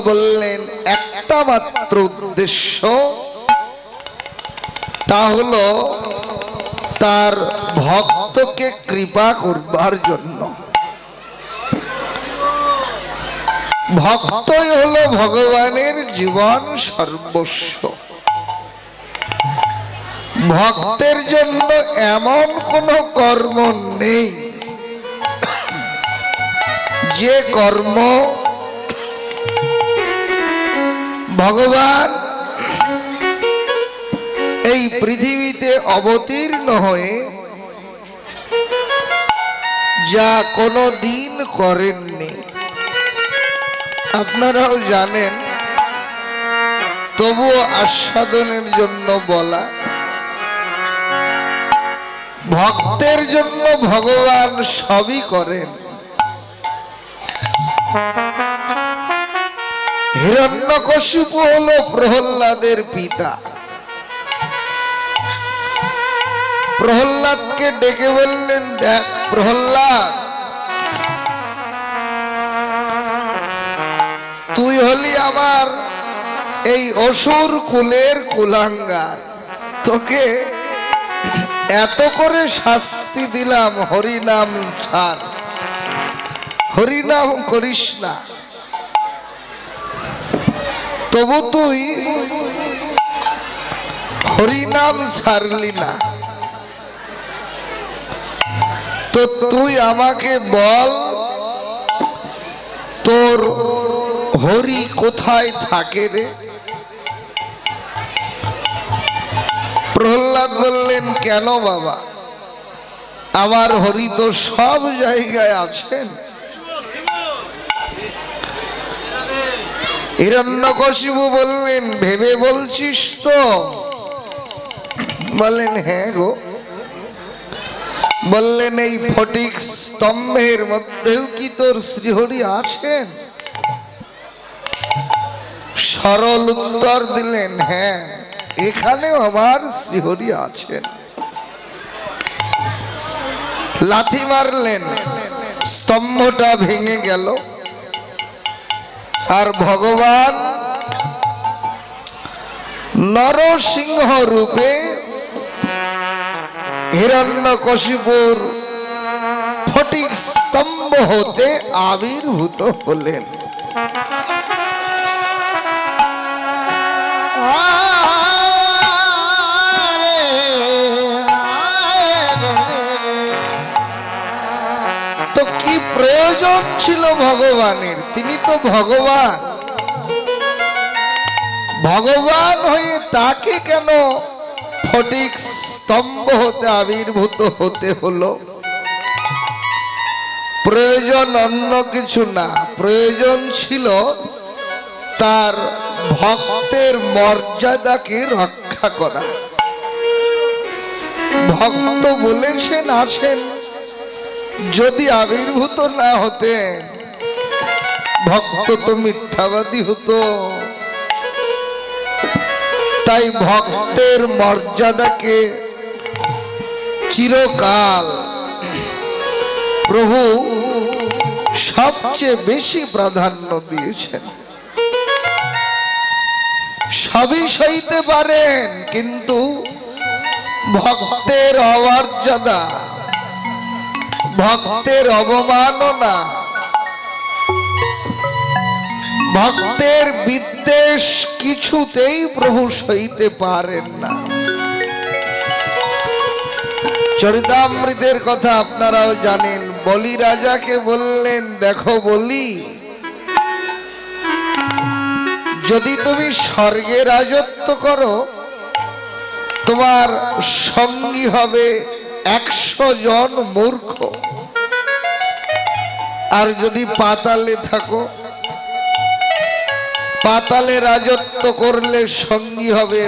বললেন একটা মাত্র উদ্দেশ্য, তা হলো তার ভক্তকে কৃপা করবার জন্য। ভক্তই হলো ভগবানের জীবন সর্বস্ব। ভক্তের জন্য এমন কোন কর্ম নেই যে কর্ম ভগবান এই পৃথিবীতে অবতীর্ণ হয়ে যা কোনো দিন করেননি। আপনারাও জানেন, তবুও আস্বাদনের জন্য বলা, ভক্তের জন্য ভগবান সবই করেন। হিরণ্যকশিপু হলো প্রহ্লাদের পিতা। প্রহ্লাদকে ডেকে বললেন, দেখ প্রহ্লাদ, তুই হলি আমার এই অসুর কুলের কুলাঙ্গার, তোকে এত করে শাস্তি দিলাম, হরিনাম ছাড়, হরিনাম করিস না, তবু তুই হরিনাম ছাড়লি না। তো তুই আমাকে বল, তোর হরি কোথায় থাকে রে? প্রহ্লাদ বললেন, কেন বাবা, আমার হরি তো সব জায়গায় আছেন। হিরণ্যকশিপু বললেন, ভেবে বলছিস তো? বললেন, হ্যাঁ গো। বললেন, এই ফটিক স্তম্ভের মধ্যেও কি তোর শ্রীহরি আছেন? সরল উত্তর দিলেন, হ্যাঁ, এখানেও আমার শ্রীহরি আছেন। লাথি মারলেন, স্তম্ভটা ভেঙে গেল, আর ভগবান নরসিংহ রূপে হিরণ্যকশিপুর ফটিক স্তম্ভ হতে আবির্ভূত হলেন। তো কি প্রয়োজন ছিল ভগবানের? তিনি তো ভগবান। ভগবান হয়ে তাকে কেন ফটিক স্তম্ভ হতে আবির্ভূত হতে হলো? প্রয়োজন অন্য কিছু না, প্রয়োজন ছিল তার ভক্তের মর্যাদাকে রক্ষা করা। ভক্ত বলেছেন আছেন, যদি আবির্ভূত না হতেন ভক্ত তো মিথ্যাবাদী হতো। তাই ভক্তের মর্যাদাকে চিরকাল প্রভু সবচেয়ে বেশি প্রাধান্য দিয়েছেন। সবই সইতে পারেন, কিন্তু ভক্তের অমর্যাদা, ভক্তের অবমাননা, ভক্তের বিদ্বেষ কিছুতেই প্রভু সইতে পারেন না। চরিতামৃতের কথা আপনারাও জানেন। বলি রাজাকে বললেন, দেখো বলি, যদি তুমি স্বর্গে রাজত্ব করো, তোমার সঙ্গী হবে 100 জন মূর্খ, আর যদি পাতালে থাকো, পাতালে রাজত্ব করলে সঙ্গী হবে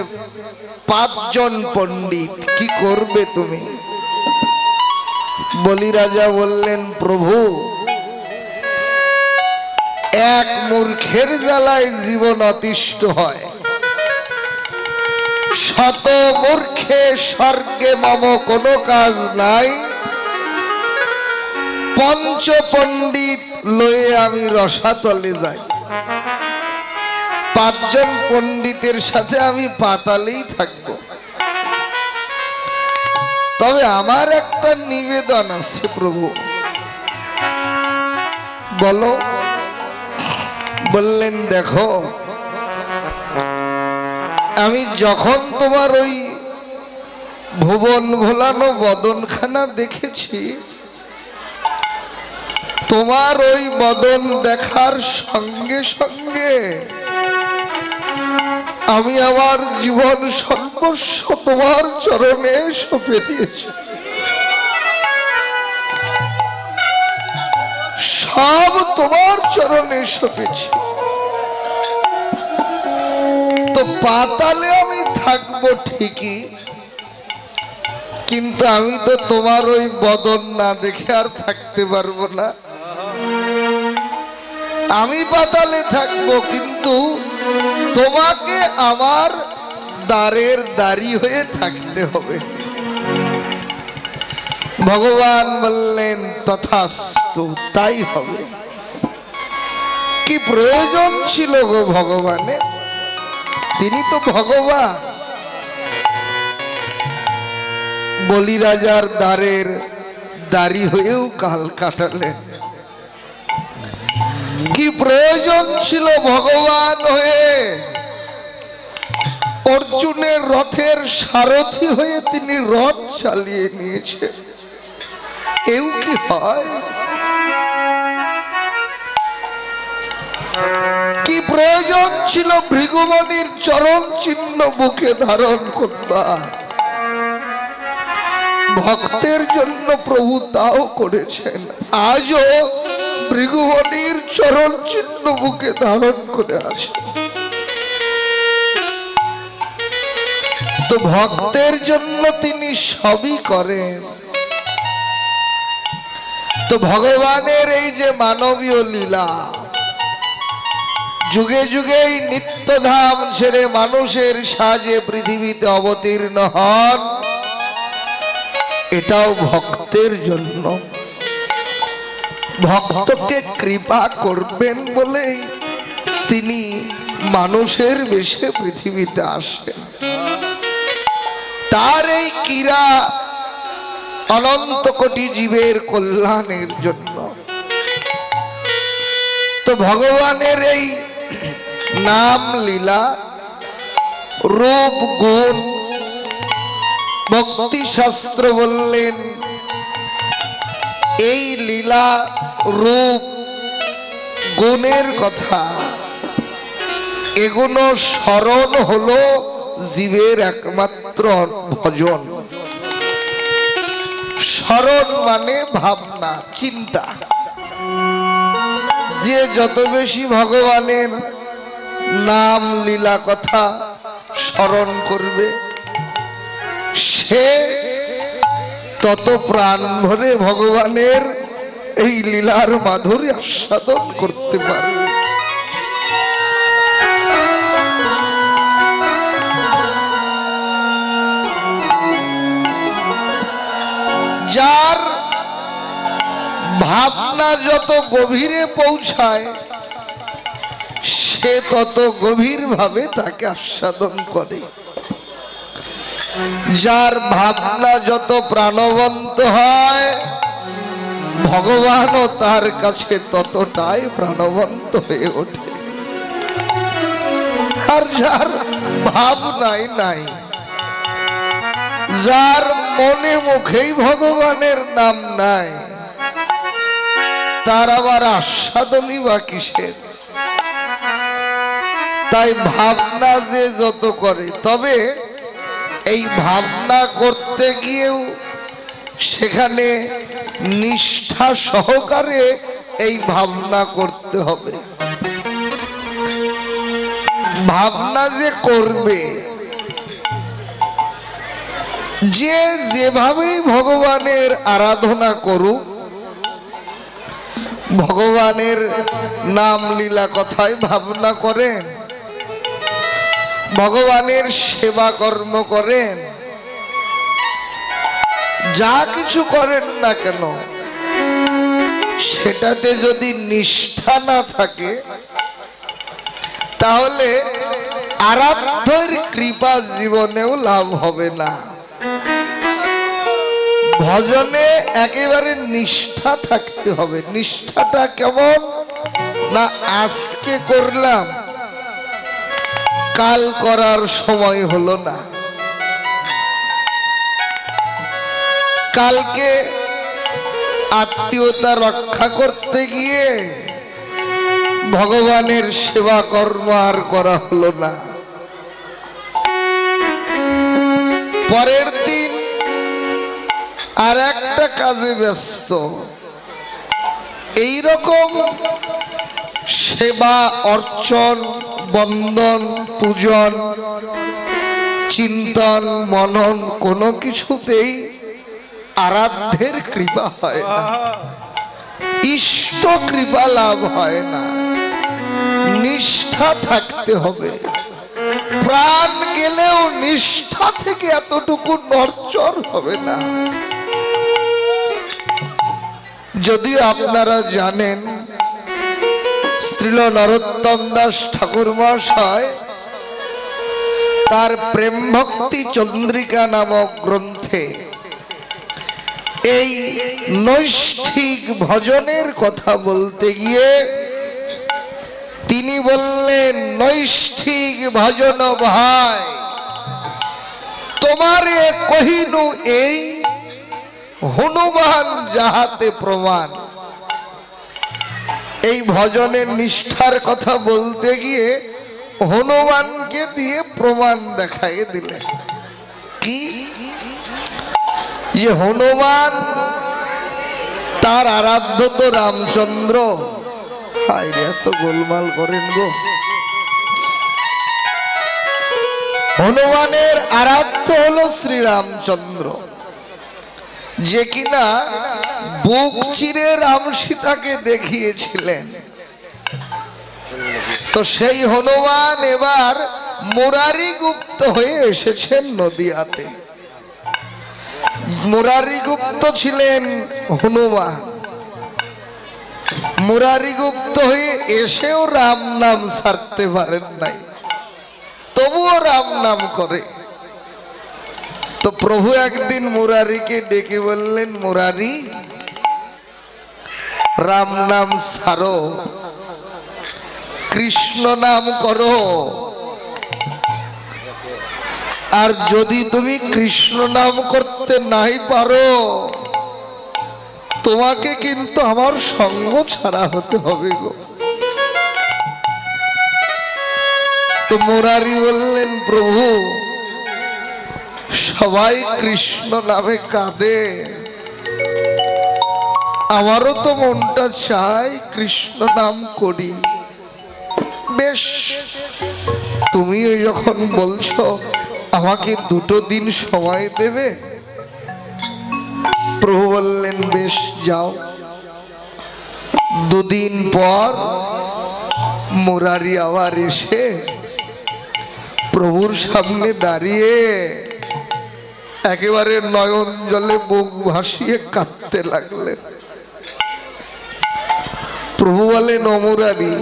5 জন পণ্ডিত। কি করবে তুমি? বলি রাজা বললেন, প্রভু, এক মূর্খের জ্বালায় জীবন অতিষ্ঠ হয়, শত মূর্খে স্বর্গে মম কোনো কাজ নাই, পঞ্চ পণ্ডিত লয়ে আমি রসাতলে যাই। পাঁচজন পণ্ডিতের সাথে আমি পাতালেই থাকবো। তবে আমার একটা নিবেদন আছে প্রভু। বলো। বললেন দেখো, আমি যখন তোমার ওই ভুবন ভোলানো বদনখানা দেখেছি, তোমার ওই বদন দেখার সঙ্গে সঙ্গে আমি আমার জীবন সর্বস্ব তোমার চরণে সঁপে দিয়েছি। সব তোমার চরণে সঁপেছি। তো পাতালে আমি থাকবো ঠিকই, কিন্তু আমি তো তোমার ওই বদন না দেখে আর থাকতে পারবো না। আমি পাতালে থাকবো, কিন্তু তোমাকে আমার দ্বারের দাঁড়ি হয়ে থাকতে হবে। ভগবান বললেন তথাস্তু, তাই হবে। কি প্রয়োজন ছিল গো ভগবানের? তিনি তো ভগবান। বলি রাজার দ্বারের দাঁড়ি হয়েও কাল কাটালেন। কি প্রয়োজন ছিল ভগবান হয়ে অর্জুনের রথের সারথি হয়ে তিনি রথ চালিয়ে নিয়েছেন? এও কি হয়? কি প্রয়োজন ছিল ভৃগুমণির চরণ চিহ্ন বুকে ধারণ করবার? ভক্তের জন্য প্রভু তাও করেছেন। আজও ভৃগুমণির চরণ চিহ্ন বুকে ধারণ করে আছে। তো ভক্তের জন্য তিনি সবই করেন। তো ভগবানের এই যে মানবীয় লীলা, যুগে যুগে এই নিত্যধাম ছেড়ে মানুষের সাজে পৃথিবীতে অবতীর্ণ হন, এটাও ভক্তের জন্য। ভক্তকে কৃপা করবেন বলেই তিনি মানুষের বেশে পৃথিবীতে আসেন। তার এই ক্রীড়া অনন্ত কোটি জীবের কল্যাণের জন্য। তো ভগবানের এই নাম লীলা, রূপ গুণ, ভক্তি শাস্ত্র বললেন এই লীলা রূপ গুণের কথা, এগুলো স্মরণ হলো জীবের একমাত্র ভজন। স্মরণ মানে ভাবনা, চিন্তা। যে যত বেশি ভগবানের নাম লীলা কথা স্মরণ করবে, সে তত প্রাণ ভরে ভগবানের এই লীলার মাধুরী আস্বাদন করতে পারবে। যার ভাবনা যত গভীরে পৌঁছায়, সে তত গভীর ভাবে তাকে আস্বাদন করে। যার ভাবনা যত প্রাণবন্ত হয়, ভগবানও তার কাছে ততটাই প্রাণবন্ত হয়ে ওঠে। আর যার ভাবনাই নাই, যার মনে মুখেই ভগবানের নাম নাই, তার আবার আস্বাদনই বা কিসের? তাই ভাবনা যে যত করে, তবে এই ভাবনা করতে গিয়েও সেখানে নিষ্ঠা সহকারে এই ভাবনা করতে হবে। ভাবনা যে করবে, যে যেভাবেই ভগবানের আরাধনা করুক, ভগবানের নাম লীলা কথায় ভাবনা করেন, ভগবানের সেবা কর্ম করেন, যা কিছু করেন না কেন, সেটাতে যদি নিষ্ঠা না থাকে, তাহলে আরাধ্যের কৃপা জীবনেও লাভ হবে না। ভজনে একেবারে নিষ্ঠা থাকতে হবে। নিষ্ঠাটা কেমন না, আজকে করলাম কাল করার সময় হলো না, কালকে আত্মীয়তা রক্ষা করতে গিয়ে ভগবানের সেবা কর্ম আর করা হলো না, পরের দিন আর একটা কাজে ব্যস্ত। এইরকম সেবা অর্চন বন্দন পূজন চিন্তন মনন কোনো কিছুতেই আরাধ্যের কৃপা হয় না, ইষ্ট কৃপা লাভ হয় না। নিষ্ঠা থাকতে হবে। প্রাণ গেলেও নিষ্ঠা থেকে এতটুকু নড়চড় হবে না। যদিও আপনারা জানেন শ্রীল নরোত্তম দাস ঠাকুর মহাশয় তার প্রেম ভক্তি চন্দ্রিকা নামক গ্রন্থে এই নৈষ্ঠিক ভজনের কথা বলতে গিয়ে তিনি বললেন, নৈষ্ঠিক ভজন ভাই তোমারে কহিনু এই হনুমান যাহাতে প্রমাণ। এই ভজনের নিষ্ঠার কথা বলতে গিয়ে হনুমানকে দিয়ে প্রমাণ দেখাই দিলেন। কি যে হনুমান তার আরাধ্য তো রামচন্দ্র। এত গোলমাল করেন গো। হনুমানের আরাধ্য হলো শ্রীরামচন্দ্র, যে কিনা বুক চিরে রাম সীতাকে দেখিয়েছিলেন। তো সেই হনুমান এবার মুরারি গুপ্ত হয়ে এসেছেন নদিয়াতে। মুরারি গুপ্ত ছিলেন হনুমান। মুরারি গুপ্ত হয়ে এসেও রাম নাম ছাড়তে পারেন নাই, তবুও রাম নাম করে। তো প্রভু একদিন মুরারিকে ডেকে বললেন, মুরারি রাম নাম ছাড়ো, কৃষ্ণ নাম করো। আর যদি তুমি কৃষ্ণ নাম করতে নাই পারো তোমাকে কিন্তু আমার সঙ্গ ছাড়া হতে হবে গো। তো মুরারি বললেন, প্রভু সবাই কৃষ্ণ নামে কাঁদে, আমারও তো মনটা চায় কৃষ্ণ নাম করি। বেশ, তুমিও যখন বলছো আমাকে 2 দিন সময় দেবে। প্রভু বললেন, বেশ যাও। 2 দিন পর মুরারি আবার এসে প্রভুর সামনে দাঁড়িয়ে একেবারে নয়ন জলে বুক ভাসিয়ে কাঁদতে লাগলেন। প্রভু বলেন, ও মুরারি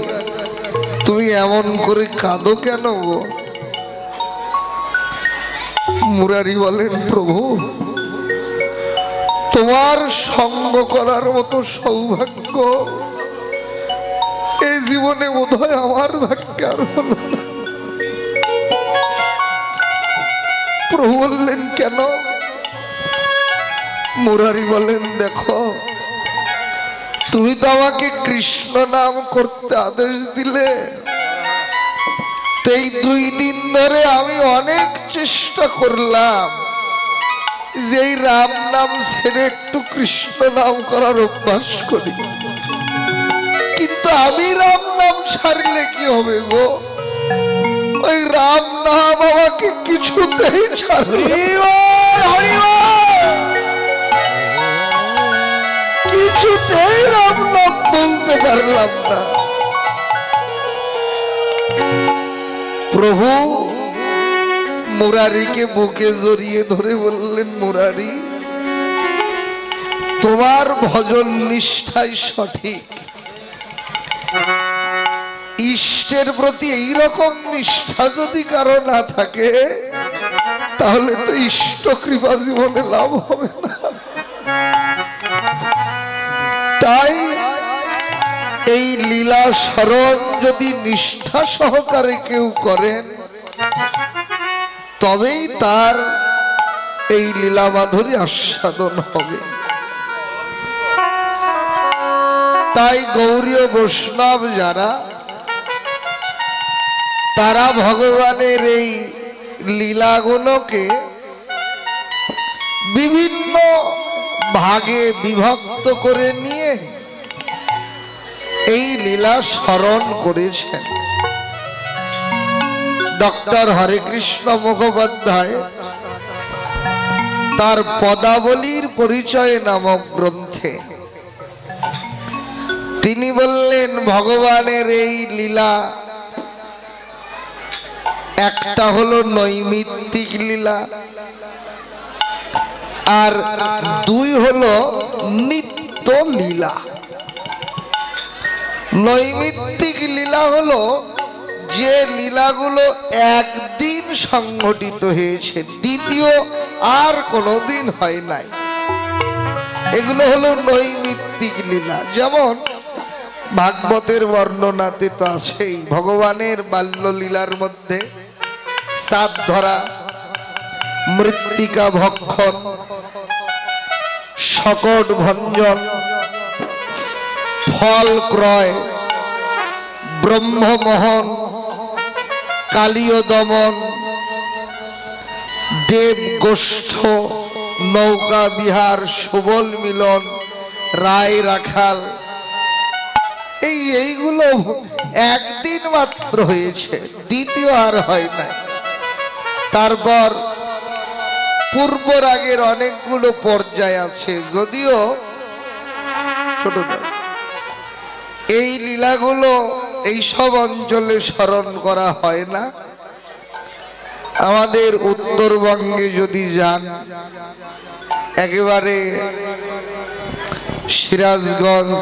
তুমি এমন করে কাঁদো কেন গো? মুরারি বলেন, প্রভু তোমার সঙ্গ করার মতো সৌভাগ্য এই জীবনে বোধহয় আমার ভাগ্যে আর হলো না। প্রভু বললেন, কেন? মুরারি বলেন, দেখো তুমি তো আমাকে কৃষ্ণ নাম করতে আদেশ দিলে, এই 2 দিন ধরে আমি অনেক চেষ্টা করলাম যে এই রাম নাম ছেড়ে একটু কৃষ্ণ নাম করার অভ্যাস করি, কিন্তু আমি রাম নাম ছাড়লে কি হবে গো? ওই রাম নাম আমাকে কিছুতেই ছাড়বে, কিছুতেই রাম নাম বলতে পারলাম না। প্রভু মুরারিকে বুকে জড়িয়ে ধরে বললেন, মুরারি তোমার ভজন নিষ্ঠাই সঠিক, ইষ্টের প্রতি এইরকম নিষ্ঠা যদি কারো না থাকে, তাহলে তো ইষ্ট কৃপা জীবনে লাভ হবে না। তাই এই লীলা স্মরণ যদি নিষ্ঠা সহকারে কেউ করেন, তবেই তার এই লীলা মাধুরী আস্বাদন হবে। তাই গৌরীয় বৈষ্ণব যারা, তারা ভগবানের এই লীলাগুলোকে বিভিন্ন ভাগে বিভক্ত করে নিয়ে এই লীলা স্মরণ করেছেন। ডক্টর হরেকৃষ্ণ মুখোপাধ্যায় তার পদাবলীর পরিচয় নামক গ্রন্থে তিনি বললেন, ভগবানের এই লীলা একটা হলো নৈমিত্তিক লীলা, আর দুই হলো নিত্য লীলা। নৈমিত্তিক লীলা হলো যে লীলাগুলো একদিন সংঘটিত হয়েছে, দ্বিতীয় আর কোনোদিন হয় নাই, এগুলো হলো নৈমিত্তিক লীলা। যেমন ভাগবতের বর্ণনাতে তো আছেই, ভগবানের বাল্য লীলার মধ্যে সাত ধরা, মৃত্তিকা ভক্ষণ, শকট ভঞ্জন, ফল ক্রয়, ব্রহ্মমোহন, কালীয় দমন, দেব গোষ্ঠ, নৌকা বিহার, সুবল মিলন, রায় রাখাল, এইগুলো একদিন মাত্র হয়েছে, দ্বিতীয় আর হয় নাই। তারপর পূর্ব রাগের অনেকগুলো পর্যায় আছে, যদিও ছোট। এই লীলাগুলো এইসব অঞ্চলে স্মরণ করা হয় না। আমাদের উত্তরবঙ্গে যদি যান, একেবারে সিরাজগঞ্জ,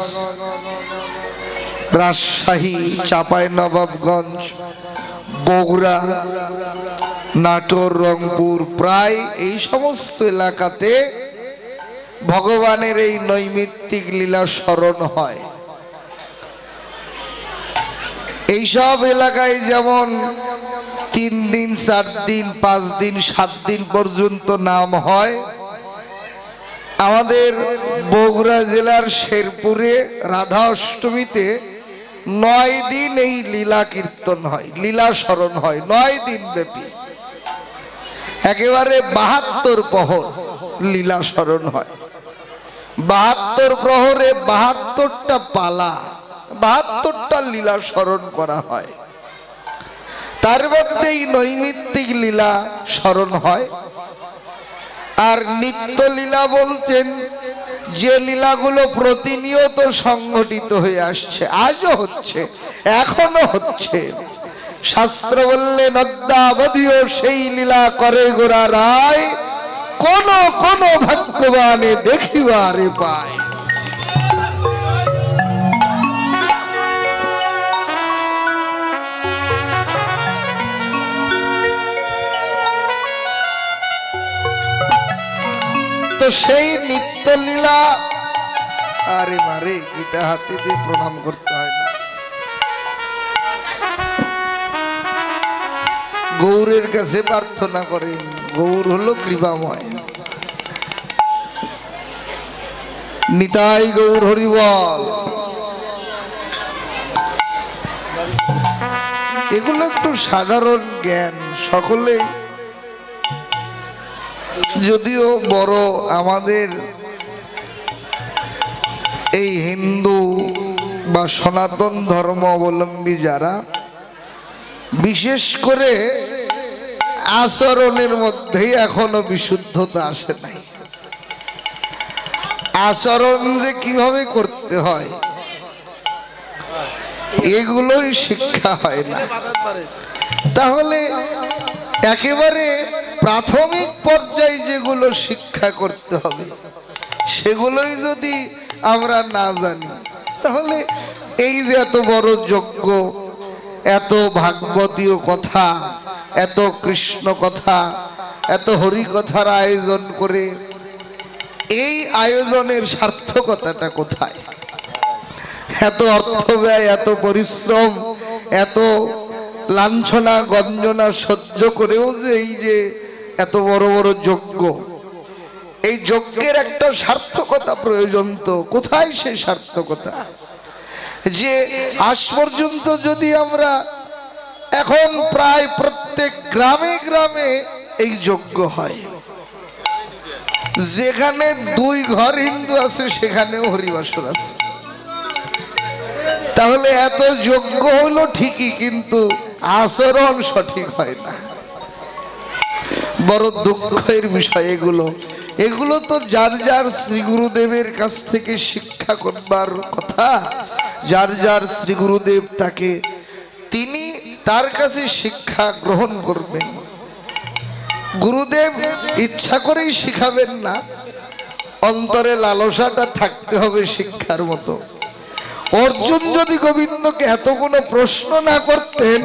রাজশাহী, চাঁপাইনবাবগঞ্জ, বগুড়া, নাটোর, রংপুর, প্রায় এই সমস্ত এলাকাতে ভগবানের এই নৈমিত্তিক লীলা স্মরণ হয়। এইসব এলাকায় যেমন 3 দিন, 4 দিন, 5 দিন, 7 দিন পর্যন্ত নাম হয়, আমাদের বগুড়া জেলার শেরপুরে রাধা অষ্টমীতে 9 দিন এই লীলা কীর্তন হয়, লীলা স্মরণ হয় 9 দিন ব্যাপী। একেবারে 72 প্রহর লীলা স্মরণ হয়। 72 প্রহরে 72টা পালা, 72টা লীলা স্মরণ করা হয়। তার মধ্যে এই নৈমিত্তিক লীলা স্মরণ হয়। আর নিত্য লীলা বলছেন যে লীলাগুলো প্রতিনিয়ত সংঘটিত হয়ে আসছে, আজও হচ্ছে, এখনো হচ্ছে। শাস্ত্র বললেন, অদ্যাবধিও সেই লীলা করে গোরা রায়, কোন কোন ভাগ্যবানে দেখিবারে পায়। তো সেই নিত্য লীলা, আরে মারে গীতা হাতে দিয়ে প্রণাম করতে হয় না, গৌরের কাছে প্রার্থনা করেন, গৌর হলো কৃপাময়। নিতাই গৌর হরি বল। এগুলো একটু সাধারণ জ্ঞান, সকলে যদিও বড় আমাদের এই হিন্দু বা সনাতন ধর্ম অবলম্বী যারা, বিশেষ করে আচরণের মধ্যেই এখনো বিশুদ্ধতা আসে নাই। আচরণ যে কিভাবে করতে হয় এগুলোই শিক্ষা হয় না। তাহলে একেবারে প্রাথমিক পর্যায়ে যেগুলো শিক্ষা করতে হবে সেগুলোই যদি আমরা না জানি, তাহলে এই যে এত বড় যজ্ঞ, এত ভাগবতীয় কথা, এত কৃষ্ণ কথা, এত হরি কথার আয়োজন করে এই আয়োজনের সার্থকতাটা কোথায়? এত অর্থ ব্যয়, এত পরিশ্রম, এত লাঞ্ছনা গঞ্জনা সহ্য করেও যে এই যে এত বড় বড় যজ্ঞ, এই যজ্ঞের একটা সার্থকতা প্রয়োজন। তো কোথায় সেই সার্থকতা? যে আজ পর্যন্ত যদি আমরা এখন প্রায় প্রত্যেক গ্রামে গ্রামে এই যজ্ঞ হয়, যেখানে 2 ঘর হিন্দু আছে সেখানেও হরিবাসর আছে। তাহলে এত যজ্ঞ হলো ঠিকই, কিন্তু আচরণ সঠিক হয় না। বড় দুঃখের বিষয় এগুলো। এগুলো তো যার যার শ্রী গুরুদেবের কাছ থেকে শিক্ষা করবার কথা। যার যার শ্রী গুরুদেব তাকে, তিনি তার কাছে শিক্ষা গ্রহণ করবেন। গুরুদেব ইচ্ছা করেই শিখাবেন না, অন্তরে লালসাটা থাকতে হবে শিক্ষার মতো। অর্জুন যদি গোবিন্দকে এত কোনো প্রশ্ন না করতেন,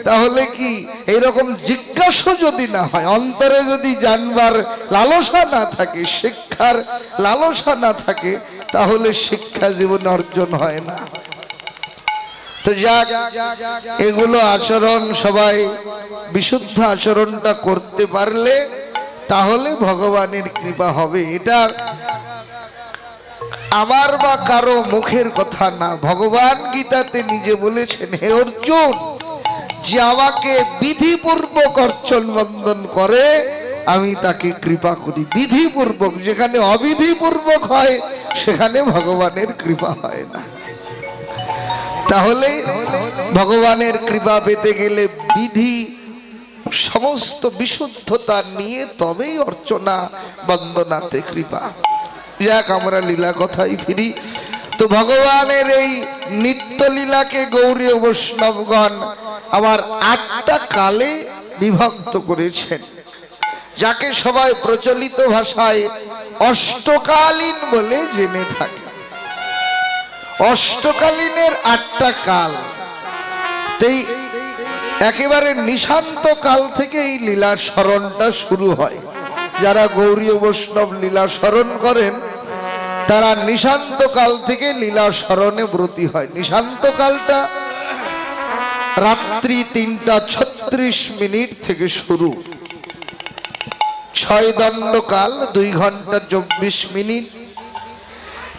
তাহলে কি এইরকম জিজ্ঞাসা যদি না হয়, অন্তরে যদি জানবার লালসা না থাকে, শিক্ষার লালসা না থাকে, তাহলে শিক্ষা জীবনে অর্জন হয় না। তো যাক, এগুলো আচরণ সবাই বিশুদ্ধ আচরণটা করতে পারলে তাহলে ভগবানের কৃপা হবে। এটা আমার বা কারো মুখের কথা না, ভগবান গীতাতে নিজে বলেছেন, হে অর্জুন, যে আমাকে বিধিপূর্বক অর্চন বন্দন করে আমি তাকে কৃপা করি। বিধিপূর্বক, যেখানে অবিধিপূর্বক হয় সেখানে ভগবানের কৃপা হয় না। তাহলে ভগবানের কৃপা পেতে গেলে বিধি সমস্ত বিশুদ্ধতা নিয়ে তবেই অর্চনা বন্দনাতে কৃপা। যাক, আমরা লীলা কথাই ফিরি। তো ভগবানের এই নিত্য লীলাকে গৌরীয় বৈষ্ণবগণ আবার 8টা কালে বিভক্ত করেছেন, যাকে সবাই প্রচলিত ভাষায় অষ্টকালীন বলে জেনে থাকে। অষ্টকালীনের 8টা কাল। একেবারে নিশান্ত কাল থেকে এই লীলা স্মরণটা শুরু হয়। যারা গৌরীয় বৈষ্ণব লীলা স্মরণ করেন তারা নিশান্ত কাল থেকে লীলা স্মরণে ব্রতী হয়। নিশান্ত কালটা রাত্রি 3টা 36 থেকে শুরু। 6 দণ্ডকাল 2 ঘন্টা 24 মিনিট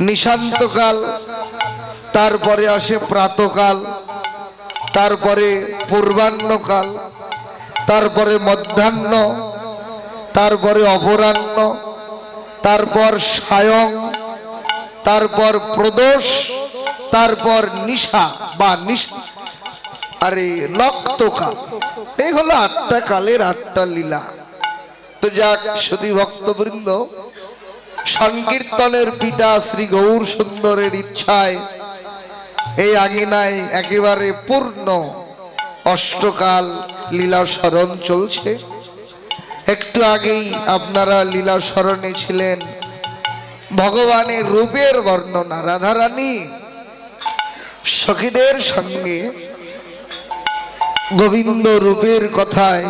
নিশান্তকাল। তারপরে আসে প্রাতকাল, তারপরে পূর্বাহ্নকাল, তারপরে মধ্যাহ্ন, তারপরে অপরাহ্ন, তারপর সায়ং, তারপর প্রদোষ, তারপর নিশা বা নক্তকাল। এই হলো 8টা কালের 8টা লীলা। তো যাক, সুধী ভক্তবৃন্দ, সংকীর্তনের পিতা শ্রী গৌর সুন্দরের ইচ্ছায় এই আঙিনায় একেবারে পূর্ণ অষ্টকাল লীলা স্মরণ চলছে। একটু আগেই আপনারা লীলা স্মরণে ছিলেন ভগবানের রূপের বর্ণনা। রাধারানী সখীদের সঙ্গে গোবিন্দ রূপের কথায়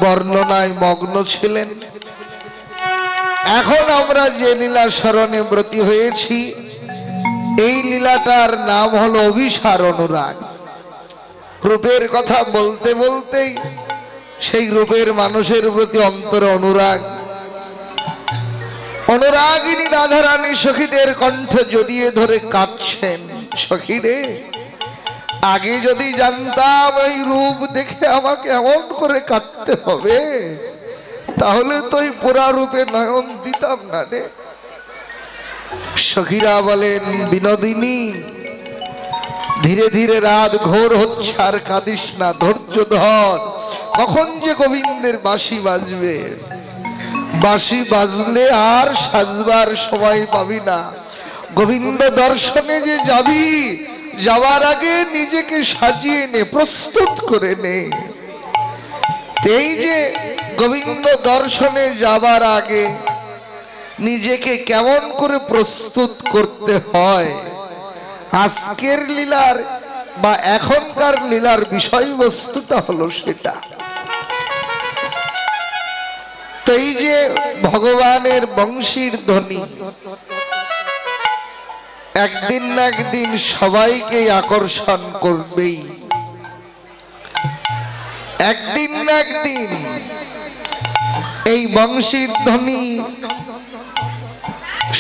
বর্ণনায় মগ্ন ছিলেন। এখন আমরা যে লীলা স্মরণে ব্রতী হয়েছি, এই লীলাটার নাম হলো অভিসার অনুরাগ। রূপের কথা বলতে বলতেই সেই রূপের মানুষের প্রতি অন্তরে অনুরাগ। অনুরাগিনী রাধারানী সখীদের কণ্ঠ জড়িয়ে ধরে কাঁদছেন। সখীরে, আগে যদি জানতাম এই রূপ দেখে আমাকে এমন করে কাঁদতে হবে, তাহলে তো এই পুরা রূপে নয়ন দিতাম না রে। সখীরা বলেন, বিনোদিনী, ধীরে ধীরে রাত ঘোর হচ্ছে, আর কাঁদিস না, ধৈর্য ধর। কখন যে গোবিন্দের বাঁশি বাজবে, বাঁশি বাজলে আর সাজবার সময় পাবি না। গোবিন্দ দর্শনে যে যাবি, যাওয়ার আগে নিজেকে সাজিয়ে নে, প্রস্তুত করে নে। এই যে গোবিন্দ দর্শনে যাবার আগে নিজেকে কেমন করে প্রস্তুত করতে হয়, আজকের লীলার বা এখনকার লীলার বিষয়বস্তুটা হলো সেটা। তো এই যে ভগবানের বংশীর ধ্বনি একদিন না একদিন সবাইকে আকর্ষণ করবেই। একদিন না একদিন এই বংশীর ধ্বনি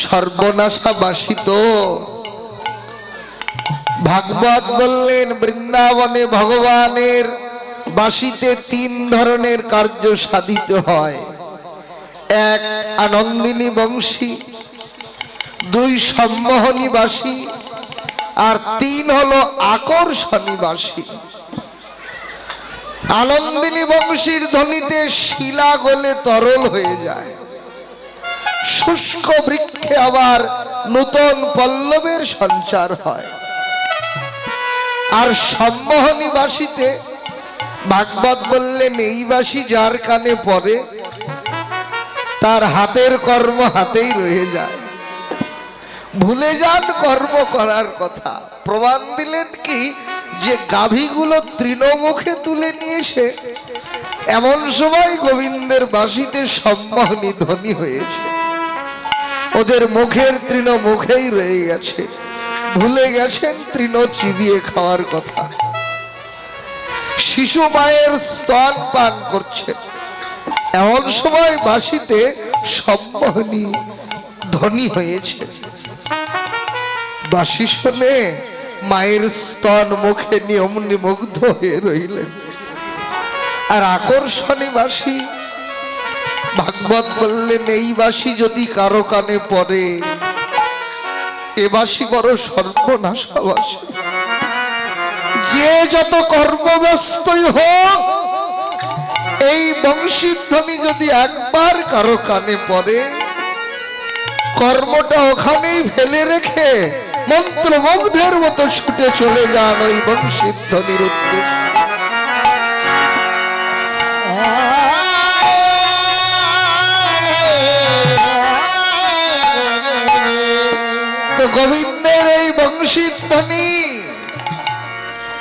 সর্বনাশাবাসী তো। ভাগবত বললেন বৃন্দাবনে ভগবানের বাঁশিতে তিন ধরনের কার্য সাধিত হয়। এক আনন্দিনী বংশী, দুই সম্মোহনী বাঁশি, আর তিন হলো আকর্ষণী বাঁশি। আনন্দিনী বংশীর ধ্বনিতে শিলা গলে তরল হয়ে যায়, শুষ্ক বৃক্ষে আবার নূতন পল্লবের সঞ্চার হয়। আর সম্মোহনী বাঁশিতে ভাগবত বললেন এই বাঁশি যার কানে পড়ে তার হাতের কর্ম হাতেই রয়ে যায়, ভুলে যান কর্ম করার কথা। প্রমাণ দিলেন কি যে গাভীগুলো তৃণমুখে তুলে নিয়েছে, এমন সময় গোবিন্দের বাঁশিতে সম্মোহনী ধ্বনি হয়েছে, ওদের মুখের তৃণ মুখেই রয়ে গেছে, ভুলে গেছেন তৃণ চিবিয়ে খাওয়ার কথা। শিশু মায়ের স্তন পান করছে, এমন সময় বাঁশিতে সম্মোহনী ধ্বনি হয়েছে। বাঁশি শুনে মায়ের স্তন মুখে নিয়মনি মুগ্ধ হয়ে রইলেন। আর আকর্ষণী বাঁশি, ভাগবত বললেন এই বাঁশি যদি কারো কানে পড়ে এ বাঁশি বড় সর্বনাশা বাঁশি। যে যত কর্মব্যস্তই হোক, এই বংশীর ধ্বনি যদি একবার কারো কানে পড়ে কর্মটা ওখানেই ফেলে রেখে মন্ত্রমুগ্ধের মতো ছুটে চলে যান ওই বংশীর ধ্বনির উদ্দেশ্যে। তো গোবিন্দের এই বংশীর ধ্বনি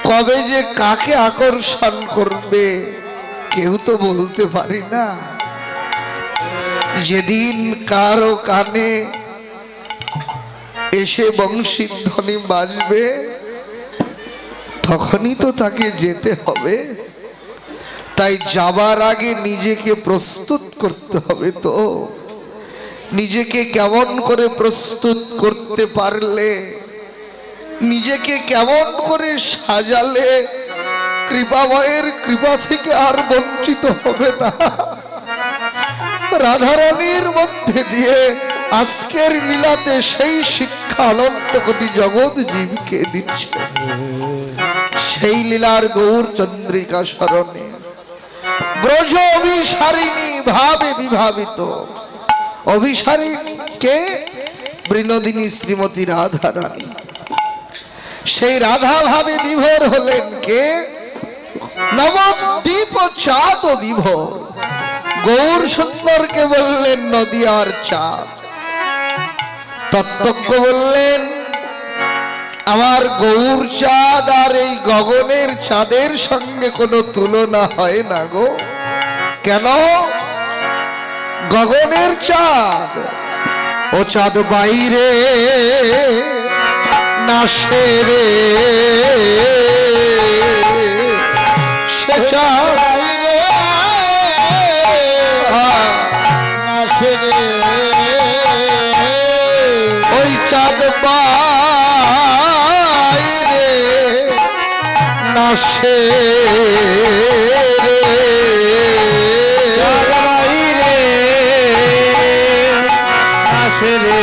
কবে যে কাকে আকর্ষণ করবে কেউ তো বলতে পারি না। যেদিন কারো কানে এসে বংশীর ধ্বনি বাজবে তখনই তো তাকে যেতে হবে। তাই যাবার আগে নিজেকে প্রস্তুত করতে হবে। তো নিজেকে কেমন করে প্রস্তুত করতে পারলে, নিজেকে কেমন করে সাজালে কৃপাময়ের কৃপা থেকে আর বঞ্চিত হবে না। রাধারানীর মধ্যে দিয়ে আজকের লীলাতে সেই শিক্ষা অনন্ত কোটি জগৎ জীবকে দিচ্ছে। সেই লীলার গৌর চন্দ্রিকা স্মরণে ব্রজ অভিসারিণী ভাবে বিভাবিত। অভিসারিণী কে? বিনোদিনী শ্রীমতী রাধা রানী। সেই রাধা ভাবে বিভোর হলেন কে? নবদ্বীপ চাঁদ বিভোর। গৌর সুন্দরকে বললেন নদিয়ার চাঁদ। তত্ত্বজ্ঞ বললেন আমার গৌর চাঁদ আর এই গগনের চাঁদের সঙ্গে কোনো তুলনা হয় না গো। কেন? গগনের চাঁদ ও চাঁদ বাইরে নাশে রে, সে চাঁদ ওই চাঁদ বাইরে নাশে রে, বাইরে নাশে রে,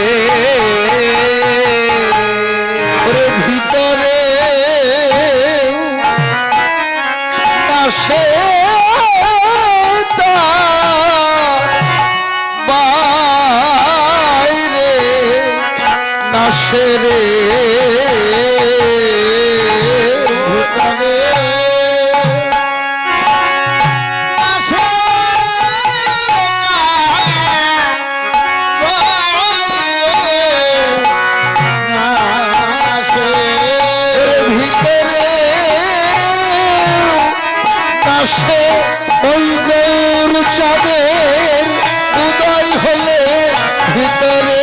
ওরে ভিতরে নাশে রে। ভিতরে ওই গৌর চাঁদের উদয় হলে ভিতরে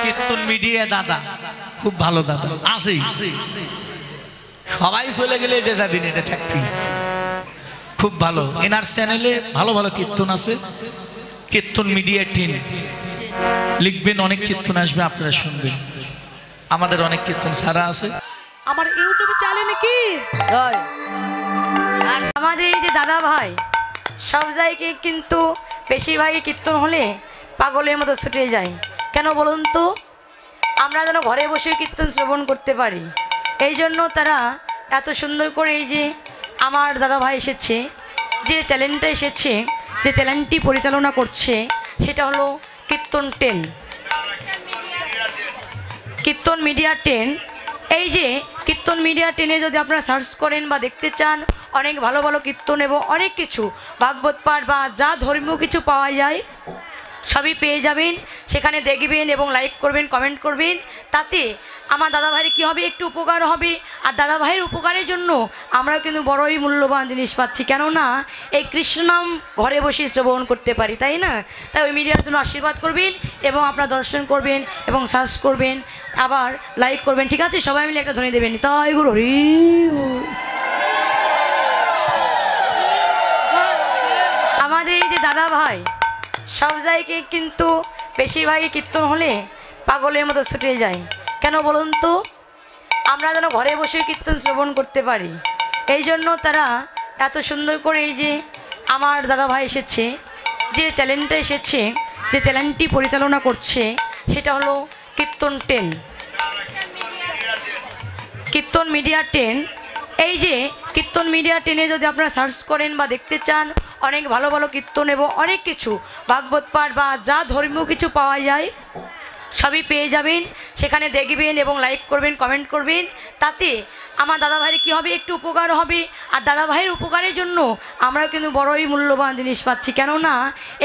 কীর্তন মিডিয়া দাদা খুব ভালো দাদা আছে, সবাই চলে গেলে এটা যাবি না, এটা থাকবি। খুব ভালো, এনার চ্যানেলে ভালো ভালো কীর্তন আছে। কীর্তন মিডিয়া টিম লিখবেন, অনেক কীর্তন আসবে, আপনারা শুনবেন। আমাদের অনেক কীর্তন ছাড়া আছে। আমার ইউটিউবে চ্যানেল নাকি আমাদের এই যে দাদা ভাই সব জায়গায় কিন্তু বেশিরভাগই কীর্তন হলে পাগলের মতো ছুটে যায়। কেন বলুন তো? আমরা যেন ঘরে বসে কীর্তন শ্রবণ করতে পারি, এই জন্য তারা এত সুন্দর করে এই যে আমার দাদা ভাই এসেছে, যে চ্যানেলটা এসেছে, যে চ্যানেলটি পরিচালনা করছে সেটা হলো কীর্তন 10, কীর্তন মিডিয়া 10। এই যে কীর্তন মিডিয়া 10-এ যদি আপনারা সার্চ করেন বা দেখতে চান, অনেক ভালো ভালো কীর্তন এবং অনেক কিছু ভাগবত পাঠ বা যা ধর্মীয় কিছু পাওয়া যায় সবই পেয়ে যাবেন। সেখানে দেখবেন এবং লাইক করবেন, কমেন্ট করবেন। তাতে আমার দাদা ভাইয়ের কী হবে, একটু উপকার হবে। আর দাদা ভাইয়ের উপকারের জন্য আমরা কিন্তু বড়ই মূল্যবান জিনিস পাচ্ছি, কেননা এই কৃষ্ণ নাম ঘরে বসে শ্রবণ করতে পারি, তাই না? তাই ওই মিডিয়ার জন্য আশীর্বাদ করবেন এবং আপনারা দর্শন করবেন এবং সার্চ করবেন, আবার লাইক করবেন, ঠিক আছে? সবাই মিলে একটা ধ্বনি দেবেন, তাই গুরু হরি। আমাদের এই যে দাদা ভাই সব জায়গায় কিন্তু বেশিরভাগই কীর্তন হলে পাগলের মতো ছুটে যায়। কেন বলুন তো? আমরা যেন ঘরে বসে কীর্তন শ্রবণ করতে পারি, এই জন্য তারা এত সুন্দর করে এই যে আমার দাদা ভাই এসেছে, যে চ্যানেলটা এসেছে, যে চ্যানেলটি পরিচালনা করছে সেটা হলো কীর্তন 10, কীর্তন মিডিয়া 10। এই যে কীর্তন মিডিয়া 10-এ যদি আপনারা সার্চ করেন বা দেখতে চান, অনেক ভালো ভালো কীর্তন এবং অনেক কিছু ভাগবত পাঠ বা যা ধর্মীয় কিছু পাওয়া যায় সবই পেয়ে যাবেন। সেখানে দেখবেন এবং লাইক করবেন, কমেন্ট করবেন। তাতে আমার দাদা ভাইয়ের কী হবে, একটু উপকার হবে। আর দাদা ভাইয়ের উপকারের জন্য আমরা কিন্তু বড়ই মূল্যবান জিনিস পাচ্ছি, কেননা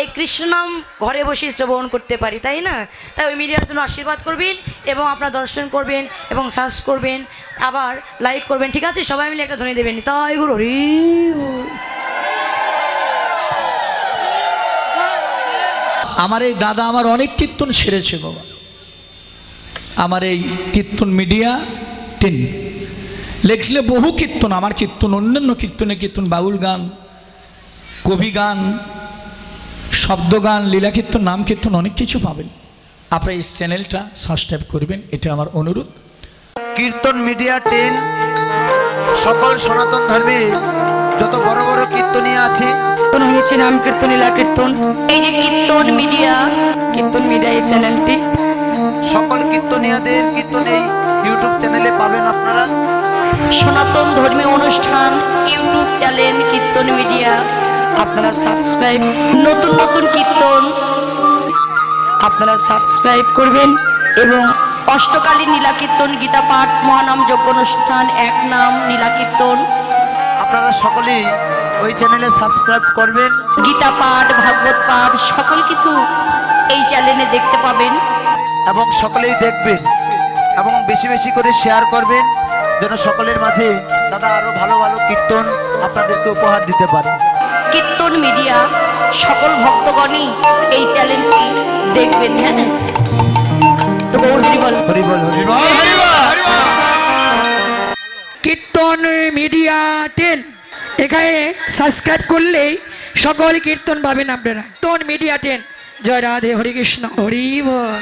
এই কৃষ্ণ নাম ঘরে বসে শ্রবণ করতে পারি, তাই না? তাই ওই মিডিয়ার জন্য আশীর্বাদ করবেন এবং আপনারা দর্শন করবেন এবং সার্চ করবেন, আবার লাইক করবেন, ঠিক আছে? সবাই মিলে একটা ধ্বনি দেবেন, তাই গুরু হরি। আমার এই দাদা আমার অনেক কীর্তন সেরেছে বাবা। আমার এই কীর্তন মিডিয়া 10 লিখলে বহু কীর্তন, আমার কীর্তন, অন্যান্য কীর্তনে কীর্তন, বাউল গান, কবি গান, শব্দ গান, লীলা কীর্তন, নাম কীর্তন, অনেক কিছু পাবেন। আপনারা এই চ্যানেলটা সাবস্ক্রাইব করবেন, এটা আমার অনুরোধ। কীর্তন মিডিয়া 10 সকল সনাতন ধর্মে যত বড় বড় কীর্তনীয় আছে, হয়েছে নাম কীর্তন, লীলা কীর্তন, এই যে কীর্তন মিডিয়া এই চ্যানেলটি, সকল কীর্তনীয়দের কীর্তন এই ইউটিউব চ্যানেলে পাবেন আপনারা। সনাতন ধর্মীয় অনুষ্ঠান ইউটিউব চ্যানেল কীর্তন মিডিয়া, আপনারা সাবস্ক্রাইব, নতুন নতুন কীর্তন আপনারা সাবস্ক্রাইব করবেন এবং অষ্টকালীন নীলা কীর্তন, গীতা পাঠ, মহানাম যজ্ঞ অনুষ্ঠান, এক নাম নীলা কীর্তন আপনারা সকলেই ওই চ্যানেলে সাবস্ক্রাইব করবেন। গীতা পাঠ, ভাগবত পাঠ সকল কিছু এই চ্যানেলে দেখতে পাবেন এবং সকলেই দেখবেন এবং বেশি বেশি করে শেয়ার করবেন, যেন সকলের মাঝে দাদা আরো ভালো ভালো কীর্তন আপনাদেরকে উপহার দিতে পারে। কীর্তন মিডিয়া সকল ভক্তগণই এই চ্যানেলটি দেখবেন। হ্যাঁ, তো হরিবল হরিবল হরিবল কীর্তন মিডিয়া 10 এখানে সাবস্ক্রাইব করলেই সকল কীর্তন পাবেন আপনারা। কীর্তন মিডিয়া 10। জয় রাধে, হরে কৃষ্ণ, হরি বল।